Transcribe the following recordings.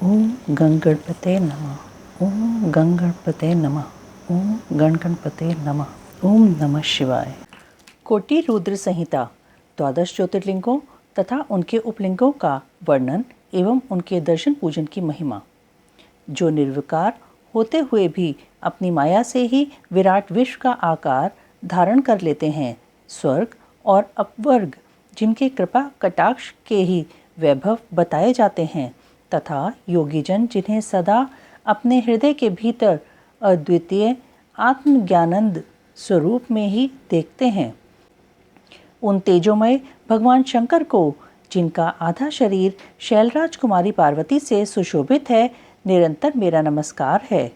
ओम गणगणपते नमः। ओम गणगणपते नमः। ओम गणगणपते नमः। ओम नमः शिवाय। कोटि रुद्र संहिता 12 ज्योतिर्लिंगों तथा उनके उपलिंगों का वर्णन एवं उनके दर्शन पूजन की महिमा। जो निर्विकार होते हुए भी अपनी माया से ही विराट विश्व का आकार धारण कर लेते हैं, स्वर्ग और अपवर्ग जिनके कृपा कटाक्ष के ही वैभव बताए जाते हैं, तथा योगीजन जिन्हें सदा अपने हृदय के भीतर अद्वितीय आत्मज्ञानंद स्वरूप में ही देखते हैं, उन तेजोमय भगवान शंकर को, जिनका आधा शरीर शैलराज कुमारी पार्वती से सुशोभित है, निरंतर मेरा नमस्कार है।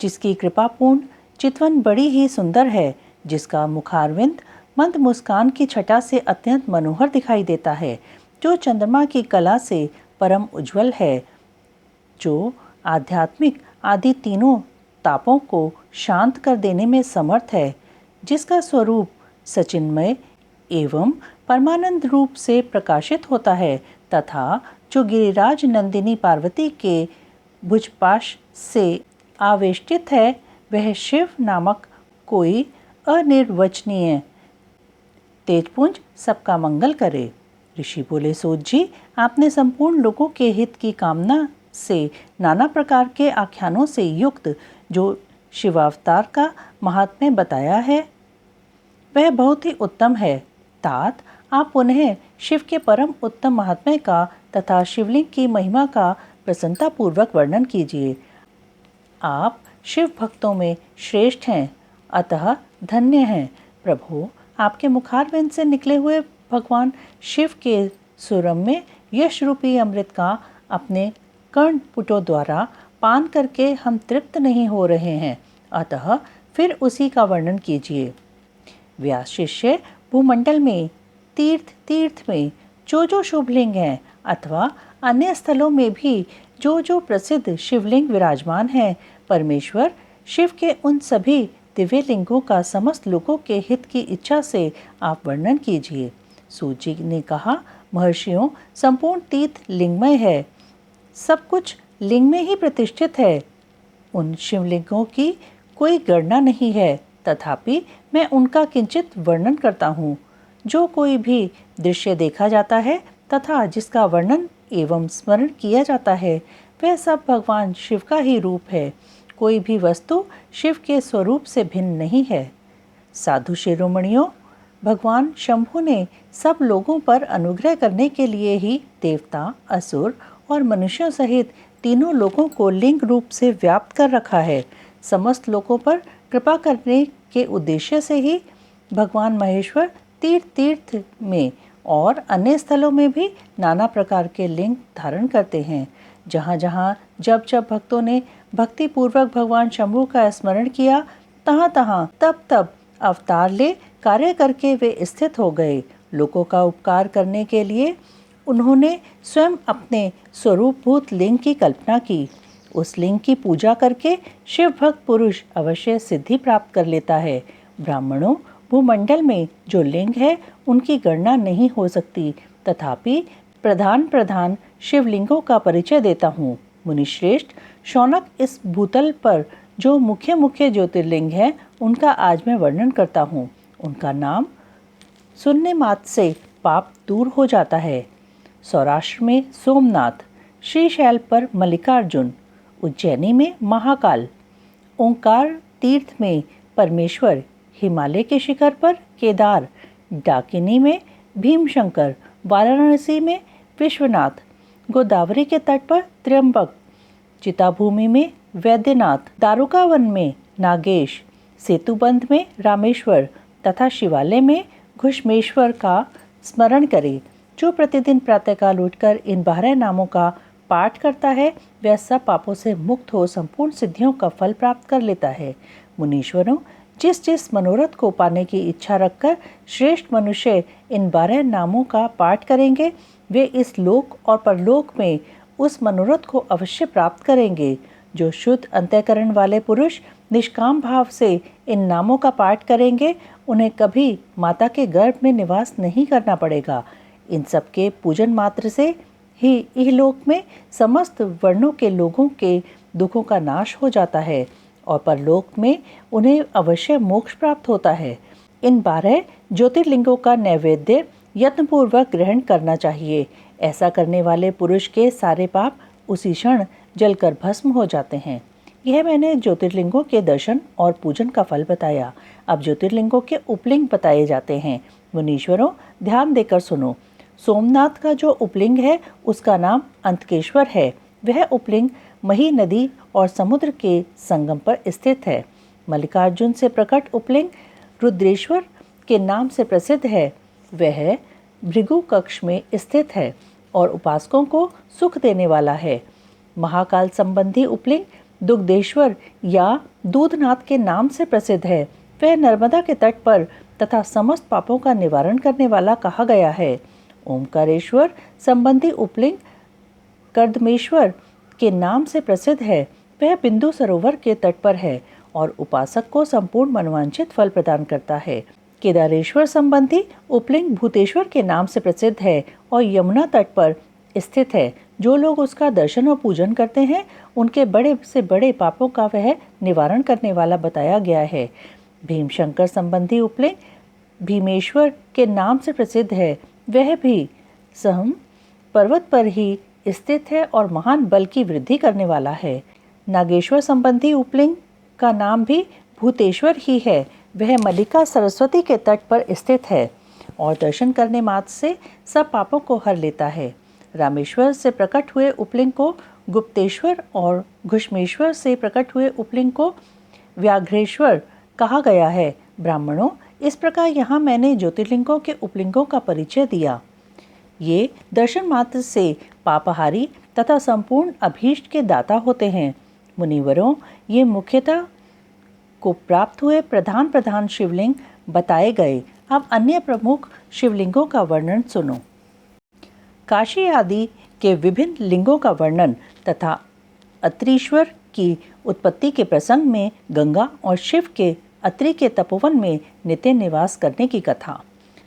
जिसकी कृपापूर्ण चितवन बड़ी ही सुंदर है, जिसका मुखारविंद मंद मुस्कान की छटा से अत्यंत मनोहर दिखाई देता है, जो चंद्रमा की कला से परम उज्जवल है, जो आध्यात्मिक आदि तीनों तापों को शांत कर देने में समर्थ है, जिसका स्वरूप सचिन्मय एवं परमानंद रूप से प्रकाशित होता है, तथा जो गिरिराज नंदिनी पार्वती के भुजपाश से आवेष्टित है, वह शिव नामक कोई अनिर्वचनीय तेजपुंज सबका मंगल करे। ऋषि बोले, सूत जी, आपने संपूर्ण लोगों के हित की कामना से नाना प्रकार के आख्यानों से युक्त जो शिवावतार का महात्म्य बताया है, वह बहुत ही उत्तम है। तात, आप पुनः शिव के परम उत्तम महात्म्य का तथा शिवलिंग की महिमा का प्रसन्नता पूर्वक वर्णन कीजिए। आप शिव भक्तों में श्रेष्ठ हैं, अतः धन्य हैं। प्रभु, आपके मुखारविंद से निकले हुए भगवान शिव के सुरम में यश रूपी अमृत का अपने कर्णपुटों द्वारा पान करके हम तृप्त नहीं हो रहे हैं, अतः फिर उसी का वर्णन कीजिए। व्यास शिष्य, भूमंडल में तीर्थ तीर्थ में जो शुभलिंग हैं, अथवा अन्य स्थलों में भी जो प्रसिद्ध शिवलिंग विराजमान हैं, परमेश्वर शिव के उन सभी दिव्य लिंगों का समस्त लोगों के हित की इच्छा से आप वर्णन कीजिए। सूत जी ने कहा, महर्षियों, संपूर्ण तीर्थ लिंगमय है, सब कुछ लिंग में ही प्रतिष्ठित है। उन शिवलिंगों की कोई गणना नहीं है, तथापि मैं उनका किंचित वर्णन करता हूँ। जो कोई भी दृश्य देखा जाता है तथा जिसका वर्णन एवं स्मरण किया जाता है, वह सब भगवान शिव का ही रूप है। कोई भी वस्तु शिव के स्वरूप से भिन्न नहीं है। साधु शिरोमणियों, भगवान शंभु ने सब लोगों पर अनुग्रह करने के लिए ही देवता, असुर और मनुष्यों सहित तीनों लोगों को लिंग रूप से व्याप्त कर रखा है। समस्त लोगों पर कृपा करने के उद्देश्य से ही भगवान महेश्वर तीर्थ तीर्थ में और अन्य स्थलों में भी नाना प्रकार के लिंग धारण करते हैं। जहाँ जहाँ जब जब भक्तों ने भक्ति पूर्वक भगवान शंभु का स्मरण किया, तहाँ तहाँ तब तब अवतार ले कार्य करके वे स्थित हो गए। लोगों का उपकार करने के लिए उन्होंने स्वयं अपने स्वरूपभूत लिंग की कल्पना की। उस लिंग की पूजा करके शिव भक्त पुरुष अवश्य सिद्धि प्राप्त कर लेता है। ब्राह्मणों, भूमंडल में जो लिंग है उनकी गणना नहीं हो सकती, तथापि प्रधान प्रधान शिवलिंगों का परिचय देता हूँ। मुनिश्रेष्ठ, शौनक, इस भूतल पर जो मुख्य मुख्य ज्योतिर्लिंग है उनका आज मैं वर्णन करता हूँ। उनका नाम सुनने मात्र से पाप दूर हो जाता है। सौराष्ट्र में सोमनाथ, श्रीशैल पर मल्लिकार्जुन, उज्जैनी में महाकाल, ओंकार तीर्थ में परमेश्वर, हिमालय के शिखर पर केदार, डाकिनी में भीमशंकर, वाराणसी में विश्वनाथ, गोदावरी के तट पर त्र्यंबक, चिताभूमि में वैद्यनाथ, दारुकावन में नागेश, सेतुबंध में रामेश्वर तथा शिवालय में घुष्मेश्वर का स्मरण करें। जो प्रतिदिन प्रातःकाल उठकर इन 12 नामों का पाठ करता है, वह सब पापों से मुक्त हो संपूर्ण सिद्धियों का फल प्राप्त कर लेता है। मुनीश्वरों, जिस जिस मनोरथ को पाने की इच्छा रखकर श्रेष्ठ मनुष्य इन 12 नामों का पाठ करेंगे, वे इस लोक और परलोक में उस मनोरथ को अवश्य प्राप्त करेंगे। जो शुद्ध अंतःकरण वाले पुरुष निष्काम भाव से इन नामों का पाठ करेंगे, उन्हें कभी माता के गर्भ में निवास नहीं करना पड़ेगा। इन सब के पूजन मात्र से ही इहलोक में समस्त वर्णों के लोगों के दुखों का नाश हो जाता है और परलोक में उन्हें अवश्य मोक्ष प्राप्त होता है। इन 12 ज्योतिर्लिंगों का नैवेद्य यत्नपूर्वक ग्रहण करना चाहिए। ऐसा करने वाले पुरुष के सारे पाप उसी क्षण जलकर भस्म हो जाते हैं। यह मैंने ज्योतिर्लिंगों के दर्शन और पूजन का फल बताया। अब ज्योतिर्लिंगों के उपलिंग बताए जाते हैं। मुनीश्वरों, ध्यान देकर सुनो। सोमनाथ का जो उपलिंग है उसका नाम अंतकेश्वर है। वह उपलिंग मही नदी और समुद्र के संगम पर स्थित है। मल्लिकार्जुन से प्रकट उपलिंग रुद्रेश्वर के नाम से प्रसिद्ध है। वह भृगु कक्ष में स्थित है और उपासकों को सुख देने वाला है। महाकाल संबंधी उपलिंग दुग्धेश्वर या दूधनाथ के नाम से प्रसिद्ध है। वह नर्मदा के तट पर तथा समस्त पापों का निवारण करने वाला कहा गया है। ओमकारेश्वर संबंधी उपलिंग कर्दमेश्वर के नाम से प्रसिद्ध है। वह बिंदु सरोवर के तट पर है और उपासक को संपूर्ण मनोवांछित फल प्रदान करता है। केदारेश्वर संबंधी उपलिंग भूतेश्वर के नाम से प्रसिद्ध है और यमुना तट पर स्थित है। जो लोग उसका दर्शन और पूजन करते हैं उनके बड़े से बड़े पापों का वह निवारण करने वाला बताया गया है। भीमशंकर संबंधी उपलिंग भीमेश्वर के नाम से प्रसिद्ध है। वह भी सहम पर्वत पर ही स्थित है और महान बल की वृद्धि करने वाला है। नागेश्वर संबंधी उपलिंग का नाम भी भूतेश्वर ही है। वह मल्लिका सरस्वती के तट पर स्थित है और दर्शन करने मात्र से सब पापों को हर लेता है। रामेश्वर से प्रकट हुए उपलिंग को गुप्तेश्वर और घुष्मेश्वर से प्रकट हुए उपलिंग को व्याघ्रेश्वर कहा गया है। ब्राह्मणों, इस प्रकार यहाँ मैंने ज्योतिर्लिंगों के उपलिंगों का परिचय दिया। ये दर्शन मात्र से पापहारी तथा संपूर्ण अभीष्ट के दाता होते हैं। मुनिवरों, ये मुख्यतः को प्राप्त हुए प्रधान प्रधान शिवलिंग बताए गए। अब अन्य प्रमुख शिवलिंगों का वर्णन सुनो। काशी आदि के विभिन्न लिंगों का वर्णन तथा अत्रीश्वर की उत्पत्ति के प्रसंग में गंगा और शिव के अत्रि के तपोवन में नित्य निवास करने की कथा।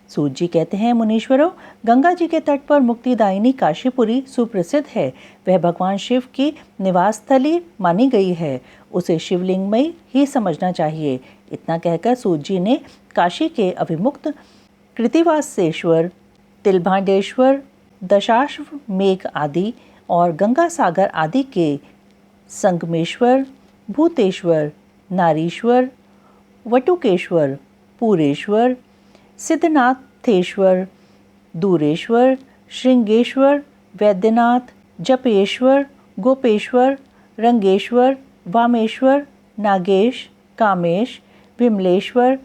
सूत जी कहते हैं, मुनीश्वरों, गंगा जी के तट पर मुक्तिदायिनी काशीपुरी सुप्रसिद्ध है। वह भगवान शिव की निवास स्थली मानी गई है। उसे शिवलिंगमय ही समझना चाहिए। इतना कहकर सूत जी ने काशी के अभिमुक्त कृतिवासेश्वर, तिलभांडेश्वर, दशाश्वमेघ आदि और गंगा सागर आदि के संगमेश्वर, भूतेश्वर, नारीश्वर, वटुकेश्वर, पूरेश्वर, सिद्धनाथेश्वर, दूरेश्वर, श्रृंगेश्वर, वैद्यनाथ, जपेश्वर, गोपेश्वर, रंगेश्वर, वामेश्वर, नागेश, कामेश, विमलेश्वर,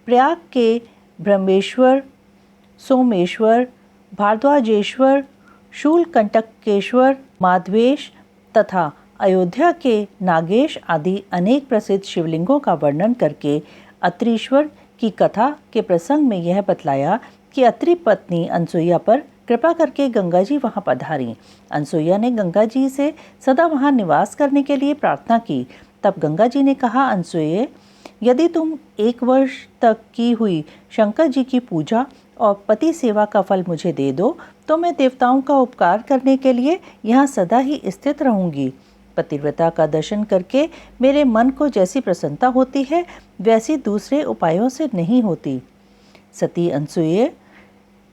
प्रयाग के ब्रह्मेश्वर, सोमेश्वर, भारद्वाजेश्वर, शूलकंटकेश्वर, माधवेश तथा अयोध्या के नागेश आदि अनेक प्रसिद्ध शिवलिंगों का वर्णन करके अत्रीश्वर की कथा के प्रसंग में यह बतलाया कि अत्रि पत्नी अनसुईया पर कृपा करके गंगा जी वहाँ पधारी। अनसुईया ने गंगा जी से सदा वहाँ निवास करने के लिए प्रार्थना की। तब गंगा जी ने कहा, अनसुईये, यदि तुम 1 वर्ष तक की हुई शंकर जी की पूजा और पति सेवा का फल मुझे दे दो तो मैं देवताओं का उपकार करने के लिए यहाँ सदा ही स्थित रहूँगी। पतिव्रता का दर्शन करके मेरे मन को जैसी प्रसन्नता होती है वैसी दूसरे उपायों से नहीं होती। सती अनसुईये,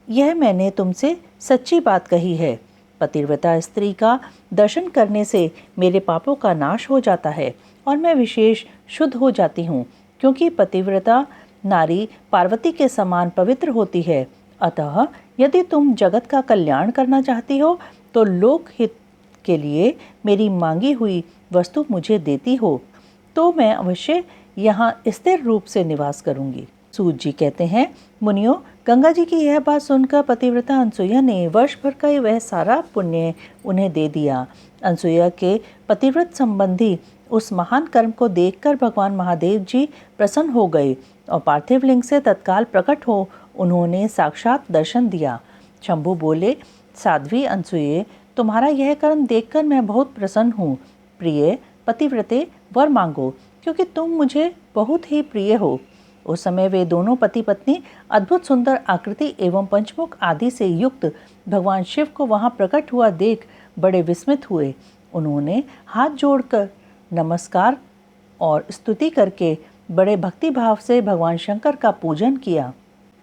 यह मैंने तुमसे सच्ची बात कही है। पतिव्रता स्त्री का दर्शन करने से मेरे पापों का नाश हो जाता है और मैं विशेष शुद्ध हो जाती हूँ, क्योंकि पतिव्रता नारी पार्वती के समान पवित्र होती है। अतः यदि तुम जगत का कल्याण करना चाहती हो तो लोक हित के लिए मेरी मांगी हुई वस्तु मुझे देती हो तो मैं अवश्य यहाँ स्थिर रूप से निवास करूँगी। सूत जी कहते हैं, मुनियों, गंगा जी की यह बात सुनकर पतिव्रता अनसुईया ने वर्ष भर का वह सारा पुण्य उन्हें दे दिया। अनसुईया के पतिव्रत संबंधी उस महान कर्म को देखकर भगवान महादेव जी प्रसन्न हो गए और पार्थिव लिंग से तत्काल प्रकट हो उन्होंने साक्षात दर्शन दिया। शंभु बोले, साध्वी अनसुईये, तुम्हारा यह कर्म देखकर मैं बहुत प्रसन्न हूँ। प्रिय पतिव्रते, वर मांगो, क्योंकि तुम मुझे बहुत ही प्रिय हो। उस समय वे दोनों पति पत्नी अद्भुत सुंदर आकृति एवं पंचमुख आदि से युक्त भगवान शिव को वहां प्रकट हुआ देख बड़े विस्मित हुए। उन्होंने हाथ जोड़कर नमस्कार और स्तुति करके बड़े भक्ति भाव से भगवान शंकर का पूजन किया।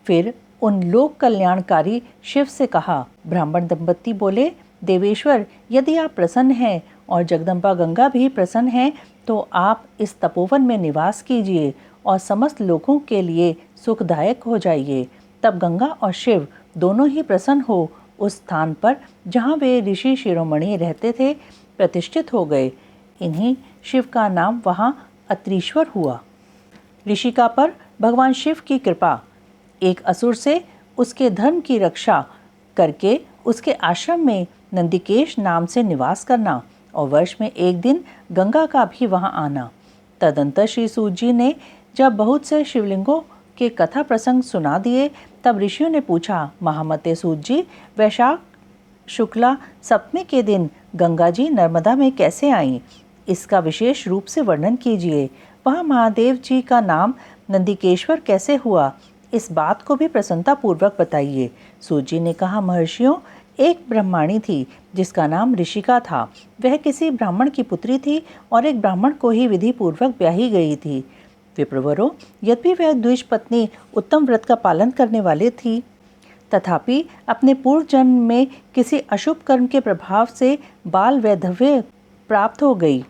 फिर उन लोक कल्याणकारी शिव से कहा। ब्राह्मण दंपति बोले, देवेश्वर, यदि आप प्रसन्न हैं और जगदम्बा गंगा भी प्रसन्न हैं तो आप इस तपोवन में निवास कीजिए और समस्त लोगों के लिए सुखदायक हो जाइए। तब गंगा और शिव दोनों ही प्रसन्न हो उस स्थान पर जहाँ वे ऋषि शिरोमणि रहते थे प्रतिष्ठित हो गए। इन्हीं शिव का नाम वहाँ अत्रीश्वर हुआ। ऋषिका पर भगवान शिव की कृपा। एक असुर से उसके धर्म की रक्षा करके उसके आश्रम में नंदिकेश नाम से निवास करना और वर्ष में एक दिन गंगा का भी वहां आना। तदंतर श्री सूत जी ने जब बहुत से शिवलिंगों के कथा प्रसंग सुना दिए तब ऋषियों ने पूछा, महामते सूत जी, वैशाख शुक्ला सप्तमी के दिन गंगा जी नर्मदा में कैसे आईं? इसका विशेष रूप से वर्णन कीजिए। वहाँ महादेव जी का नाम नंदिकेश्वर कैसे हुआ? इस बात को भी प्रसन्नता पूर्वक बताइए। सूत जी ने कहा, महर्षियों, एक ब्रह्माणी थी जिसका नाम ऋषिका था। वह किसी ब्राह्मण की पुत्री थी और एक ब्राह्मण को ही विधि पूर्वक ब्याही गई थी। विप्रवरों, यद्यपि वह द्विज पत्नी उत्तम व्रत का पालन करने वाली थी, तथापि अपने पूर्व जन्म में किसी अशुभ कर्म के प्रभाव से बाल वैधव्य प्राप्त हो गई।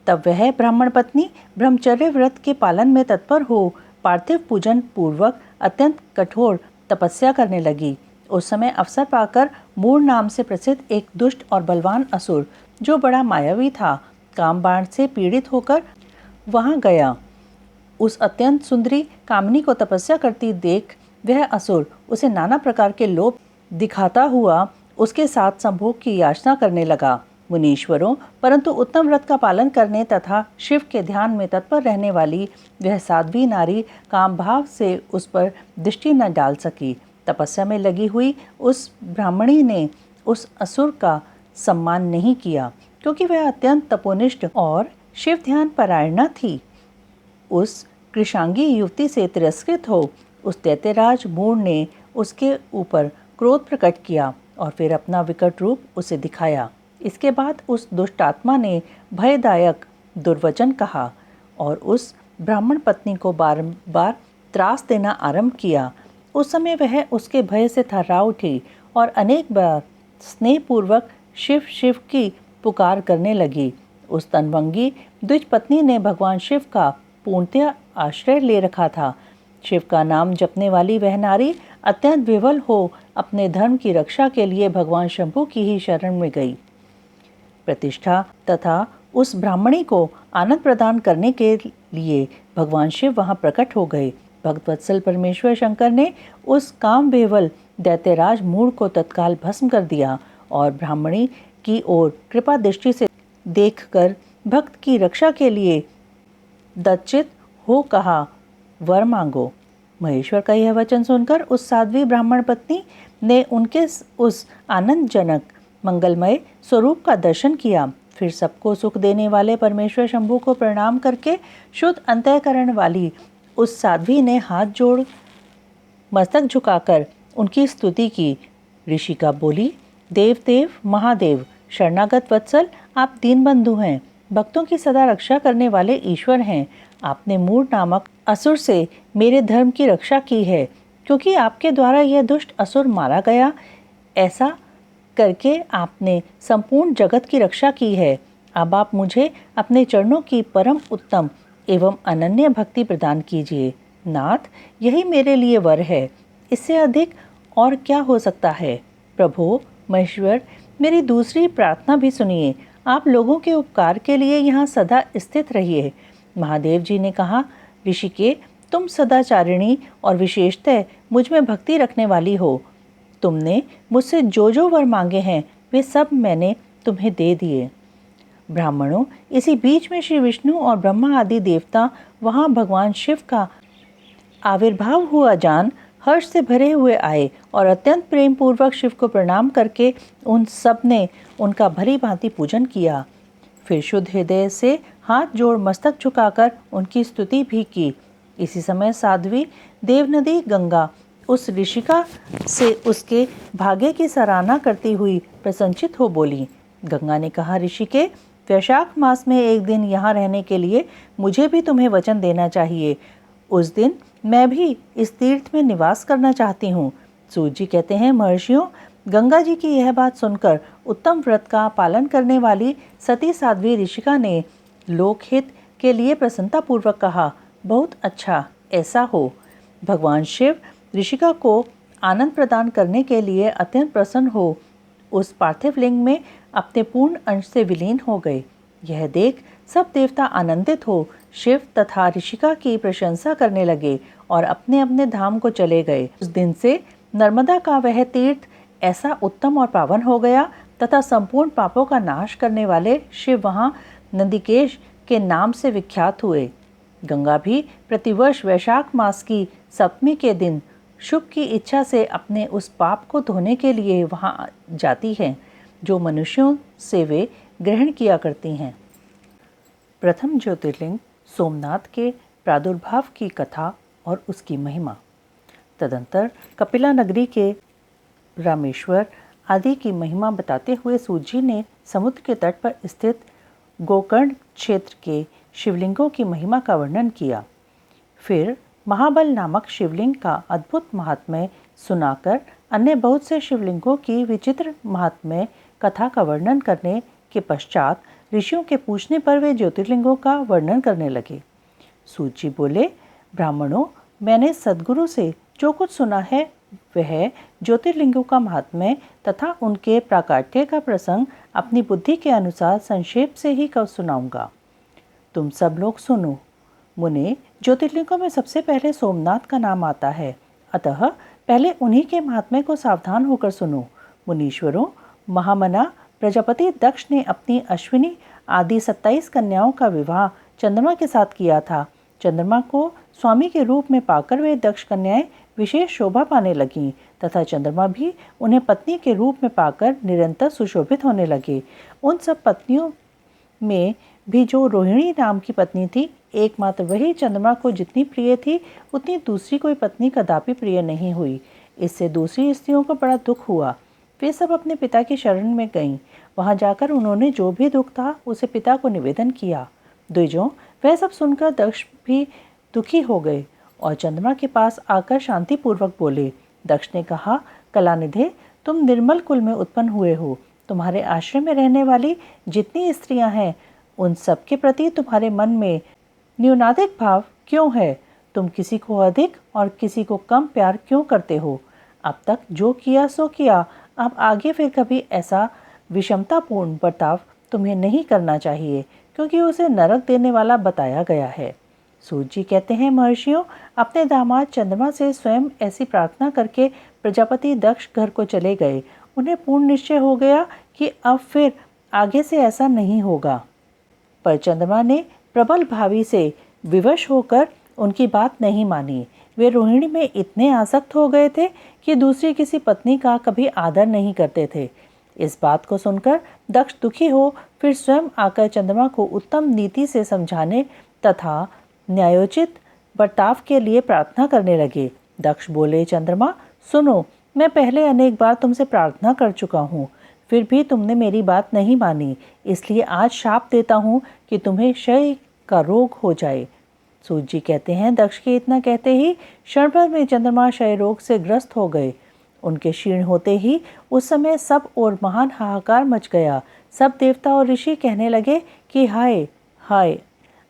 तब वह ब्राह्मण पत्नी ब्रह्मचर्य व्रत के पालन में तत्पर हो पार्थिव पूजन पूर्वक अत्यंत कठोर तपस्या करने लगी। उस समय अवसर पाकर मूर नाम से प्रसिद्ध एक दुष्ट और बलवान असुर, जो बड़ा मायावी था, काम बाण से पीड़ित होकर वहां गया। उस अत्यंत सुंदरी कामिनी को तपस्या करती देख वह असुर उसे नाना प्रकार के लोभ दिखाता हुआ उसके साथ संभोग की याचना करने लगा। मुनीश्वरों, परंतु उत्तम व्रत का पालन करने तथा शिव के ध्यान में तत्पर रहने वाली वह साध्वी नारी काम भाव से उस पर दृष्टि न डाल सकी। तपस्या में लगी हुई उस ब्राह्मणी ने उस असुर का सम्मान नहीं किया, क्योंकि वह अत्यंत तपोनिष्ठ और शिव ध्यान परायणा थी। उस कृशांगी युवती से तिरस्कृत हो उस दैत्यराज मूर ने उसके ऊपर क्रोध प्रकट किया और फिर अपना विकट रूप उसे दिखाया। इसके बाद उस दुष्ट आत्मा ने भयदायक दुर्वचन कहा और उस ब्राह्मण पत्नी को बार त्रास देना आरंभ किया। उस समय वह उसके भय से थर्रा उठी और अनेक बार स्नेहपूर्वक शिव शिव की पुकार करने लगी। उस तनवंगी द्विज पत्नी ने भगवान शिव का पूर्णतया आश्रय ले रखा था। शिव का नाम जपने वाली वह नारी अत्यंत विवल हो अपने धर्म की रक्षा के लिए भगवान शंभु की ही शरण में गई। प्रतिष्ठा तथा उस ब्राह्मणी को आनंद प्रदान करने के लिए भगवान शिव वहां प्रकट हो गए। भक्तवत्सल परमेश्वर शंकर ने उस काम बेवल दैत्यराज मूर को तत्काल भस्म कर दिया और ब्राह्मणी की ओर कृपा दृष्टि से देखकर भक्त की रक्षा के लिए दच्चित हो कहा, वर मांगो। महेश्वर का यह वचन सुनकर उस साध्वी ब्राह्मण पत्नी ने उनके उस आनंदजनक मंगलमय स्वरूप का दर्शन किया। फिर सबको सुख देने वाले परमेश्वर शंभु को प्रणाम करके शुद्ध अंतःकरण वाली उस साध्वी ने हाथ जोड़ मस्तक झुकाकर उनकी स्तुति की। ऋषिका बोली, देव देव महादेव, शरणागत वत्सल, आप दीनबंधु हैं, भक्तों की सदा रक्षा करने वाले ईश्वर हैं। आपने मूर नामक असुर से मेरे धर्म की रक्षा की है, क्योंकि आपके द्वारा यह दुष्ट असुर मारा गया। ऐसा करके आपने संपूर्ण जगत की रक्षा की है। अब आप मुझे अपने चरणों की परम उत्तम एवं अनन्य भक्ति प्रदान कीजिए। नाथ, यही मेरे लिए वर है, इससे अधिक और क्या हो सकता है। प्रभु महेश्वर, मेरी दूसरी प्रार्थना भी सुनिए। आप लोगों के उपकार के लिए यहाँ सदा स्थित रहिए। महादेव जी ने कहा, ऋषिके, तुम सदाचारिणी और विशेषतः मुझ में भक्ति रखने वाली हो। तुमने मुझसे जो जो वर मांगे हैं वे सब मैंने तुम्हें दे दिए। ब्राह्मणों, इसी बीच में श्री विष्णु और ब्रह्मा आदि देवता वहां भगवान शिव का आविर्भाव हुआ जान हर्ष से भरे हुए आए और अत्यंत प्रेम पूर्वक शिव को प्रणाम करके उन सब ने उनका भली भांति पूजन किया। फिर शुद्ध हृदय से हाथ जोड़ मस्तक झुकाकर उनकी स्तुति भी की। इसी समय साध्वी देवनदी गंगा उस ऋषिका से उसके भाग्य की सराहना करती हुई प्रसन्नचित हो बोली। गंगा ने कहा, ऋषिके, वैशाख मास में एक दिन यहाँ रहने के लिए मुझे भी तुम्हें वचन देना चाहिए। उस दिन मैं भी इस तीर्थ में निवास करना चाहती हूँ। सूत जी कहते हैं, महर्षियों, गंगा जी की यह बात सुनकर उत्तम व्रत का पालन करने वाली सती साध्वी ऋषिका ने लोकहित के लिए प्रसन्नता पूर्वक कहा, बहुत अच्छा, ऐसा हो। भगवान शिव ऋषिका को आनंद प्रदान करने के लिए अत्यंत प्रसन्न हो उस पार्थिव लिंग में अपने पूर्ण अंश से विलीन हो गए। यह देख सब देवता आनंदित हो शिव तथा ऋषिका की प्रशंसा करने लगे और अपने अपने धाम को चले गए। उस दिन से नर्मदा का वह तीर्थ ऐसा उत्तम और पावन हो गया तथा संपूर्ण पापों का नाश करने वाले शिव वहाँ नंदिकेश के नाम से विख्यात हुए। गंगा भी प्रतिवर्ष वैशाख मास की सप्तमी के दिन शुभ की इच्छा से अपने उस पाप को धोने के लिए वहाँ जाती हैं जो मनुष्यों से वे ग्रहण किया करती हैं। प्रथम ज्योतिर्लिंग सोमनाथ के प्रादुर्भाव की कथा और उसकी महिमा। तदंतर कपिला नगरी के रामेश्वर आदि की महिमा बताते हुए सूत जी ने समुद्र के तट पर स्थित गोकर्ण क्षेत्र के शिवलिंगों की महिमा का वर्णन किया। फिर महाबल नामक शिवलिंग का अद्भुत महात्म्य सुनाकर अन्य बहुत से शिवलिंगों की विचित्र महात्म्य कथा का वर्णन करने के पश्चात ऋषियों के पूछने पर वे ज्योतिर्लिंगों का वर्णन करने लगे। सूत जी बोले, ब्राह्मणों, मैंने सद्गुरु से जो कुछ सुना है वह ज्योतिर्लिंगों का महात्म्य तथा उनके प्राकाट्य का प्रसंग अपनी बुद्धि के अनुसार संक्षेप से ही सुनाऊंगा। तुम सब लोग सुनो। मुने, ज्योतिर्लिंगों में सबसे पहले सोमनाथ का नाम आता है, अतः पहले उन्हीं के महात्म्य को सावधान होकर सुनो। मुनीश्वरों, महामना प्रजापति दक्ष ने अपनी अश्विनी आदि 27 कन्याओं का विवाह चंद्रमा के साथ किया था। चंद्रमा को स्वामी के रूप में पाकर वे दक्ष कन्याएं विशेष शोभा पाने लगीं तथा चंद्रमा भी उन्हें पत्नी के रूप में पाकर निरंतर सुशोभित होने लगे। उन सब पत्नियों में भी जो रोहिणी नाम की पत्नी थी, एकमात्र वही चंद्रमा को जितनी प्रिय थी उतनी दूसरी कोई पत्नी कदापि प्रिय नहीं हुई। इससे दूसरी स्त्रियों को बड़ा दुख हुआ। वे सब अपने पिता की शरण में गईं। वहां जाकर उन्होंने जो भी दुख था उसे पिता को निवेदन किया। द्विजों, वह सब सुनकर दक्ष भी दुखी हो गए और चंद्रमा के पास आकर शांतिपूर्वक बोले। दक्ष ने कहा, कलानिधे, तुम निर्मल कुल में उत्पन्न हुए हो। तुम्हारे आश्रम में रहने वाली जितनी स्त्रियां हैं उन सब के प्रति तुम्हारे मन में न्यूनाधिक भाव क्यों है? तुम किसी को अधिक और किसी को कम प्यार क्यों करते हो? अब तक जो किया सो किया, अब आगे फिर कभी ऐसा विषमतापूर्ण बर्ताव तुम्हें नहीं करना चाहिए, क्योंकि उसे नरक देने वाला बताया गया है। सूत जी कहते हैं, महर्षियों, अपने दामाद चंद्रमा से स्वयं ऐसी प्रार्थना करके प्रजापति दक्ष घर को चले गए। उन्हें पूर्ण निश्चय हो गया कि अब फिर आगे से ऐसा नहीं होगा। पर चंद्रमा ने प्रबल भावी से विवश होकर उनकी बात नहीं मानी। वे रोहिणी में इतने आसक्त हो गए थे कि दूसरी किसी पत्नी का कभी आदर नहीं करते थे। इस बात को सुनकर दक्ष दुखी हो फिर स्वयं आकर चंद्रमा को उत्तम नीति से समझाने तथा न्यायोचित बर्ताव के लिए प्रार्थना करने लगे। दक्ष बोले, चंद्रमा, सुनो, मैं पहले अनेक बार तुमसे प्रार्थना कर चुका हूँ, फिर भी तुमने मेरी बात नहीं मानी, इसलिए आज शाप देता हूँ कि तुम्हें क्षय का रोग हो जाए। सूत जी कहते हैं, दक्ष के इतना कहते ही क्षण भर में चंद्रमा क्षय रोग से ग्रस्त हो गए। उनके क्षीण होते ही उस समय सब और महान हाहाकार मच गया। सब देवता और ऋषि कहने लगे कि हाय हाय,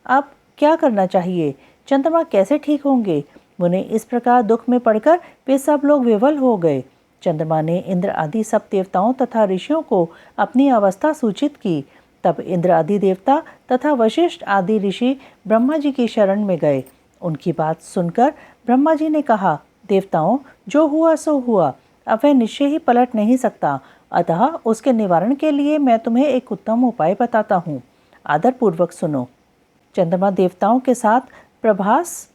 अब क्या करना चाहिए? चंद्रमा कैसे ठीक होंगे? मुने, इस प्रकार दुख में पड़कर वे सब लोग विवल हो गए। चंद्रमा ने इंद्र आदि सब देवताओं तथा ऋषियों को अपनी अवस्था सूचित की। तब इंद्र आदि देवता तथा वशिष्ठ आदि ऋषि ब्रह्मा जी की शरण में गए। उनकी बात सुनकर ब्रह्मा जी ने कहा, देवताओं, जो हुआ सो हुआ, अब वह निश्चय ही पलट नहीं सकता, अतः उसके निवारण के लिए मैं तुम्हें एक उत्तम उपाय बताता हूँ। आदरपूर्वक सुनो। चंद्रमा देवताओं के साथ प्रभास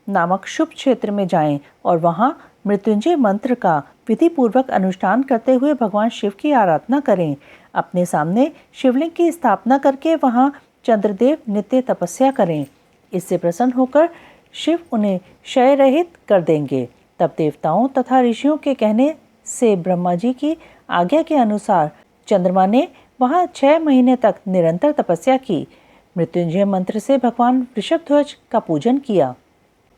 नामक शुभ क्षेत्र में जाएं और वहां मृत्युंजय मंत्र का विधि पूर्वक अनुष्ठान करते हुए भगवान शिव की आराधना करें। अपने सामने शिवलिंग की स्थापना करके वहां चंद्रदेव नित्य तपस्या करें। इससे प्रसन्न होकर शिव उन्हें क्षय रहित कर देंगे। तब देवताओं तथा ऋषियों के कहने से ब्रह्मा जी की आज्ञा के अनुसार चंद्रमा ने वहां 6 महीने तक निरंतर तपस्या की। मृत्युंजय मंत्र से भगवान वृषभध्वज का पूजन किया।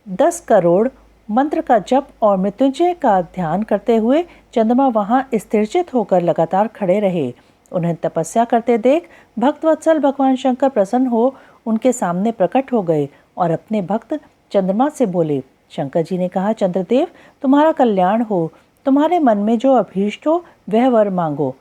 10 करोड़ मंत्र का जप और मृत्युंजय का ध्यान करते हुए चंद्रमा वहां स्थिरचित होकर लगातार खड़े रहे। उन्हें तपस्या करते देख भक्तवत्सल भगवान शंकर प्रसन्न हो उनके सामने प्रकट हो गए और अपने भक्त चंद्रमा से बोले। शंकर जी ने कहा, चंद्रदेव, तुम्हारा कल्याण हो, तुम्हारे मन में जो अभीष्ट हो वह वर मांगो,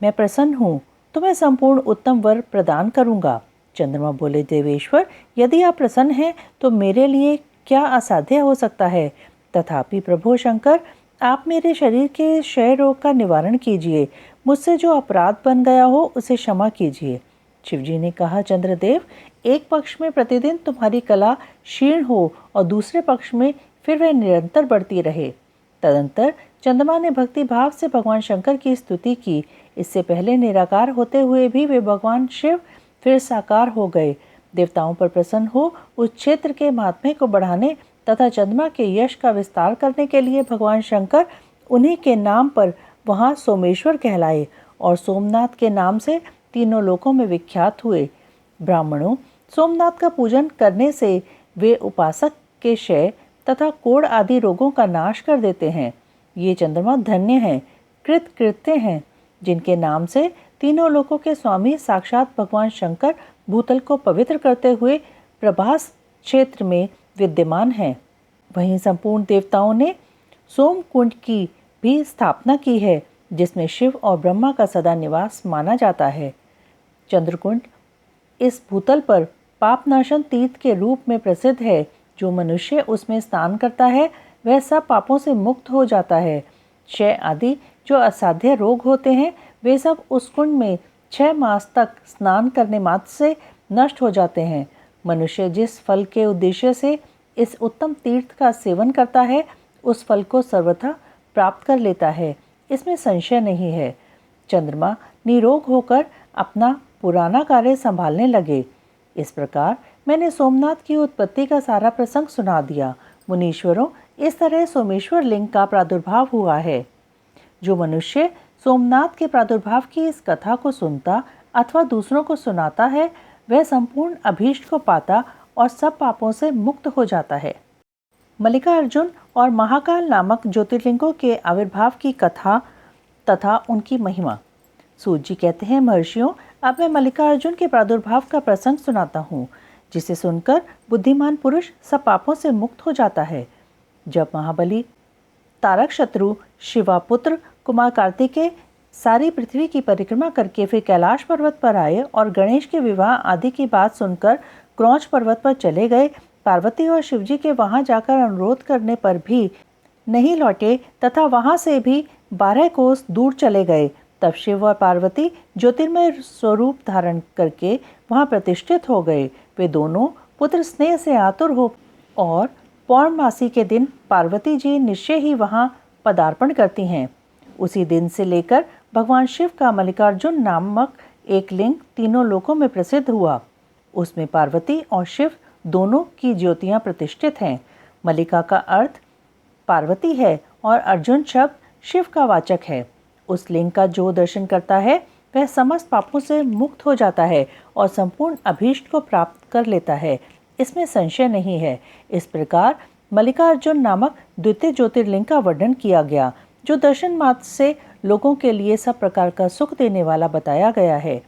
मैं प्रसन्न हूँ, तुम्हें संपूर्ण उत्तम वर प्रदान करूँगा। चंद्रमा बोले, देवेश्वर, यदि आप प्रसन्न हैं तो मेरे लिए क्या असाध्य हो सकता है। तथापि प्रभु शंकर, आप मेरे शरीर के क्षय रोग का निवारण कीजिए, मुझसे जो अपराध बन गया हो उसे क्षमा कीजिए। शिवजी ने कहा, चंद्रदेव, एक पक्ष में प्रतिदिन तुम्हारी कला क्षीण हो और दूसरे पक्ष में फिर वह निरंतर बढ़ती रहे। तदंतर चंद्रमा ने भक्ति भाव से भगवान शंकर की स्तुति की। इससे पहले निराकार होते हुए भी वे भगवान शिव फिर साकार हो गए। देवताओं पर प्रसन्न हो उस क्षेत्र के महात्म्य को बढ़ाने तथा चंद्रमा के यश का विस्तार करने के लिए भगवान शंकर उन्हीं के नाम पर वहां सोमेश्वर कहलाए और सोमनाथ के नाम से तीनों लोकों में विख्यात हुए। ब्राह्मणों, सोमनाथ का पूजन करने से वे उपासक के क्षय तथा कोढ़ आदि रोगों का नाश कर देते हैं। ये चंद्रमा धन्य हैं, कृतकृत्य हैं, जिनके नाम से तीनों लोकों के स्वामी साक्षात भगवान शंकर भूतल को पवित्र करते हुए प्रभास क्षेत्र में विद्यमान हैं। वहीं संपूर्ण देवताओं ने सोमकुंड की भी स्थापना की है, जिसमें शिव और ब्रह्मा का सदा निवास माना जाता है। चंद्रकुंड इस भूतल पर पापनाशन तीर्थ के रूप में प्रसिद्ध है। जो मनुष्य उसमें स्नान करता है वह सब पापों से मुक्त हो जाता है। क्षय आदि जो असाध्य रोग होते हैं वे सब उस कुंड में 6 मास तक स्नान करने मात्र से नष्ट हो जाते हैं। मनुष्य जिस फल के उद्देश्य से इस उत्तम तीर्थ का सेवन करता है उस फल को सर्वथा प्राप्त कर लेता है, इसमें संशय नहीं है। चंद्रमा निरोग होकर अपना पुराना कार्य संभालने लगे। इस प्रकार मैंने सोमनाथ की उत्पत्ति का सारा प्रसंग सुना दिया। मुनीश्वरों, इस तरह सोमेश्वर लिंग का प्रादुर्भाव हुआ है। जो मनुष्य सोमनाथ के प्रादुर्भाव की इस कथा को सुनता अथवा दूसरों को सुनाता है वह संपूर्ण अभीष्ट को पाता और सब पापों से मुक्त हो जाता है। मल्लिकार्जुन और महाकाल नामक ज्योतिर्लिंगों के आविर्भाव की कथा तथा उनकी महिमा। सूत जी कहते हैं, महर्षियों, अब मैं मल्लिकार्जुन के प्रादुर्भाव का प्रसंग सुनाता हूँ, जिसे सुनकर बुद्धिमान पुरुष सब पापों से मुक्त हो जाता है। जब महाबली तारकशत्रु शिवापुत्र कुमार कार्तिकेय सारी पृथ्वी की परिक्रमा करके फिर कैलाश पर्वत पर आए और गणेश के विवाह आदि की बात सुनकर क्रौंच पर्वत पर चले गए, पार्वती और शिवजी के वहां जाकर अनुरोध करने पर भी नहीं लौटे तथा वहां से भी 12 कोस दूर चले गए। तब शिव और पार्वती ज्योतिर्मय स्वरूप धारण करके वहां प्रतिष्ठित हो गए। वे दोनों पुत्र स्नेह से आतुर हो और पौर्णमासी के दिन पार्वती जी निश्चय ही वहां पदार्पण करती हैं। उसी दिन से लेकर भगवान शिव का मल्लिकार्जुन नामक एक लिंग तीनों लोकों में प्रसिद्ध हुआ। उसमें पार्वती और शिव दोनों की ज्योतियां प्रतिष्ठित हैं। मल्लिका का अर्थ पार्वती है और अर्जुन शब्द शिव का वाचक है। उस लिंग का जो दर्शन करता है वह समस्त पापों से मुक्त हो जाता है और संपूर्ण अभीष्ट को प्राप्त कर लेता है, इसमें संशय नहीं है। इस प्रकार मल्लिकार्जुन नामक द्वितीय ज्योतिर्लिंग का वर्णन किया गया, जो दर्शन मात्र से लोगों के लिए सब प्रकार का सुख देने वाला बताया गया है।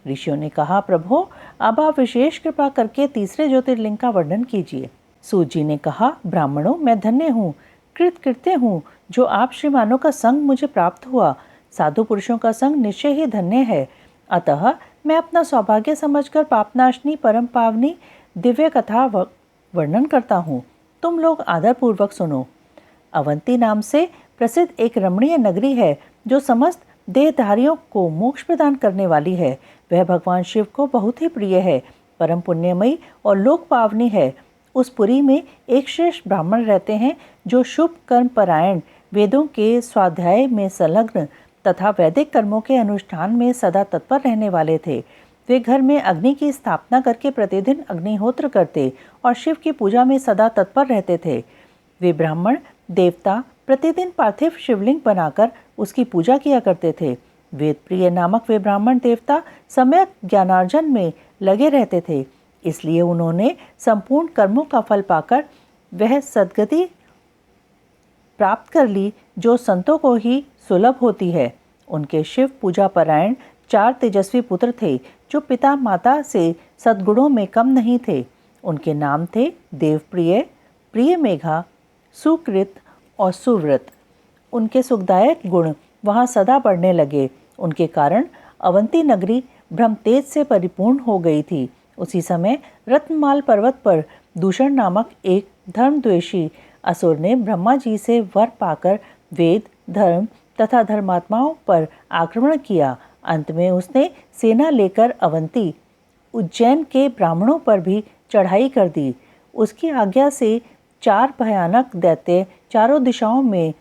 ऋषियों ने कहा, प्रभु, अब आप विशेष कृपा करके तीसरे ज्योतिर्लिंग का वर्णन कीजिए। सूत जी ने कहा, ब्राह्मणों, मैं धन्य हूँ, कृतकृत्य हूँ, जो आप श्रीमानों का संग मुझे प्राप्त हुआ। साधु पुरुषों का संग निश्चय ही धन्य है। अतः मैं अपना सौभाग्य समझकर पापनाशनी परम पावनी दिव्य कथा वर्णन करता हूँ। तुम लोग आदरपूर्वक सुनो। अवंती नाम से प्रसिद्ध एक रमणीय नगरी है, जो समस्त देहधारियों को मोक्ष प्रदान करने वाली है। वह भगवान शिव को बहुत ही प्रिय है, परम पुण्यमयी और लोक पावनी है। उस पुरी में एक श्रेष्ठ ब्राह्मण रहते हैं, जो शुभ कर्म परायण, वेदों के स्वाध्याय में संलग्न तथा वैदिक कर्मों के अनुष्ठान में सदा तत्पर रहने वाले थे। वे घर में अग्नि की स्थापना करके प्रतिदिन अग्निहोत्र करते और शिव की पूजा में सदा तत्पर रहते थे। वे ब्राह्मण देवता प्रतिदिन पार्थिव शिवलिंग बनाकर उसकी पूजा किया करते थे। वेदप्रिय नामक वे ब्राह्मण देवता सम्यक ज्ञानार्जन में लगे रहते थे, इसलिए उन्होंने संपूर्ण कर्मों का फल पाकर वह सद्गति प्राप्त कर ली जो संतों को ही सुलभ होती है। उनके शिव पूजा परायण 4 तेजस्वी पुत्र थे जो पिता माता से सद्गुणों में कम नहीं थे। उनके नाम थे देवप्रिय, प्रियमेघा, सुकृत और सुव्रत। उनके सुखदायक गुण वहाँ सदा बढ़ने लगे। उनके कारण अवंती नगरी ब्रह्म तेज से परिपूर्ण हो गई थी। उसी समय रत्नमाल पर्वत पर दूषण नामक एक धर्मद्वेषी असुर ने ब्रह्मा जी से वर पाकर वेद, धर्म तथा धर्मात्माओं पर आक्रमण किया। अंत में उसने सेना लेकर अवंती, उज्जैन के ब्राह्मणों पर भी चढ़ाई कर दी। उसकी आज्ञा से 4 भयानक दैत्य चारों दिशाओं में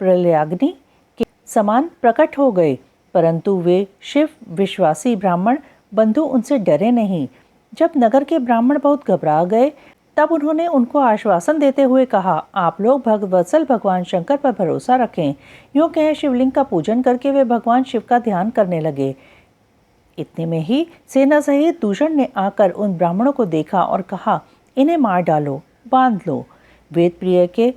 प्रलयाग्नि के समान प्रकट हो गए, परंतु वे शिव विश्वासी ब्राह्मण बंधु उनसे डरे नहीं। जब नगर के ब्राह्मण बहुत घबरा गए तब उन्होंने उनको आश्वासन देते हुए कहा, आप लोग भगवत्सल भगवान शंकर पर भरोसा रखें। यूँ कह शिवलिंग का पूजन करके वे भगवान शिव का ध्यान करने लगे। इतने में ही सेना सहित दूषण ने आकर उन ब्राह्मणों को देखा और कहा, इन्हें मार डालो, बांध लो। वेदप्रिय के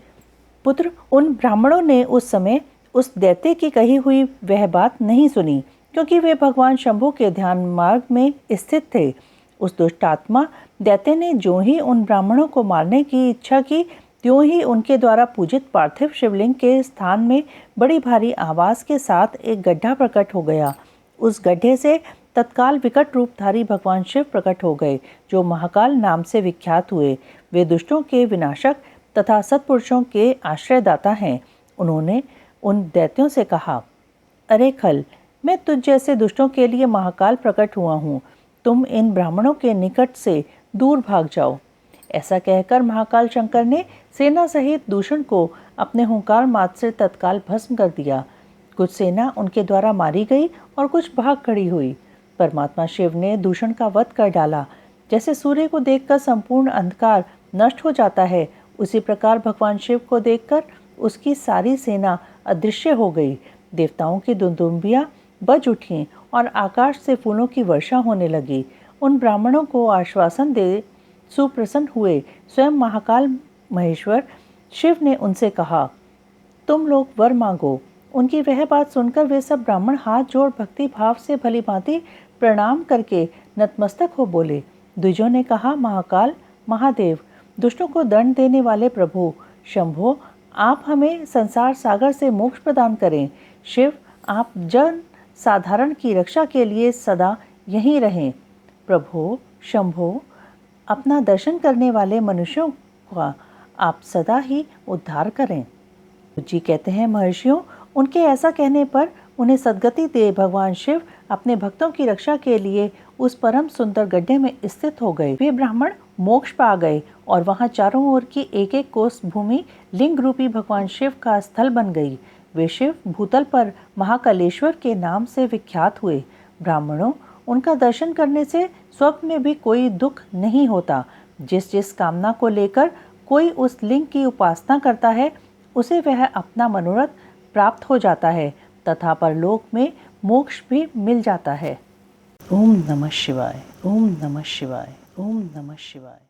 पुत्र उन ब्राह्मणों ने उस समय उस दैत्य की कही हुई वह बात नहीं सुनी, क्योंकि वे भगवान शंभु के ध्यान मार्ग में स्थित थे। उस दुष्टात्मा दैत्य ने जो ही उन ब्राह्मणों को मारने की इच्छा की, त्यों ही उनके द्वारा पूजित पार्थिव शिवलिंग के स्थान में बड़ी भारी आवाज के साथ एक गड्ढा प्रकट हो गया। उस गड्ढे से तत्काल विकट रूपधारी भगवान शिव प्रकट हो गए, जो महाकाल नाम से विख्यात हुए। वे दुष्टों के विनाशक तथा सत्पुरुषों के आश्रयदाता हैं। उन्होंने उन दैत्यों से कहा, अरे खल, मैं तुझ जैसे दुष्टों के लिए महाकाल प्रकट हुआ हूँ। तुम इन ब्राह्मणों के निकट से दूर भाग जाओ। ऐसा कहकर महाकाल शंकर ने सेना सहित दूषण को अपने हुंकार मात्र से तत्काल भस्म कर दिया। कुछ सेना उनके द्वारा मारी गई और कुछ भाग खड़ी हुई। परमात्मा शिव ने दूषण का वध कर डाला। जैसे सूर्य को देखकर संपूर्ण अंधकार नष्ट हो जाता है, उसी प्रकार भगवान शिव को देखकर उसकी सारी सेना अदृश्य हो गई। देवताओं की दुंदुभियां बज उठीं और आकाश से फूलों की वर्षा होने लगी। उन ब्राह्मणों को आश्वासन दे सुप्रसन्न हुए स्वयं महाकाल महेश्वर शिव ने उनसे कहा, तुम लोग वर मांगो। उनकी वह बात सुनकर वे सब ब्राह्मण हाथ जोड़ भक्ति भाव से भली भांति प्रणाम करके नतमस्तक हो बोले। द्विजों ने कहा, महाकाल महादेव, दुष्टों को दंड देने वाले प्रभु शंभो, आप हमें संसार सागर से मोक्ष प्रदान करें। शिव, आप जन साधारण की रक्षा के लिए सदा यहीं रहें। प्रभु शंभो, अपना दर्शन करने वाले मनुष्यों का आप सदा ही उद्धार करें। जी कहते हैं, महर्षियों, उनके ऐसा कहने पर उन्हें सद्गति दे भगवान शिव अपने भक्तों की रक्षा के लिए उस परम सुंदर गड्ढे में स्थित हो गए। वे ब्राह्मण मोक्ष पा गए और वहां चारों ओर की एक एक कोस भूमि लिंग रूपी भगवान शिव का स्थल बन गई। वे शिव भूतल पर महाकालेश्वर के नाम से विख्यात हुए। ब्राह्मणों, उनका दर्शन करने से स्वप्न में भी कोई दुख नहीं होता। जिस जिस कामना को लेकर कोई उस लिंग की उपासना करता है, उसे वह अपना मनोरथ प्राप्त हो जाता है तथा परलोक में मोक्ष भी मिल जाता है। ओम नमः शिवाय, ओम नमः शिवाय, ओम नमः शिवाय।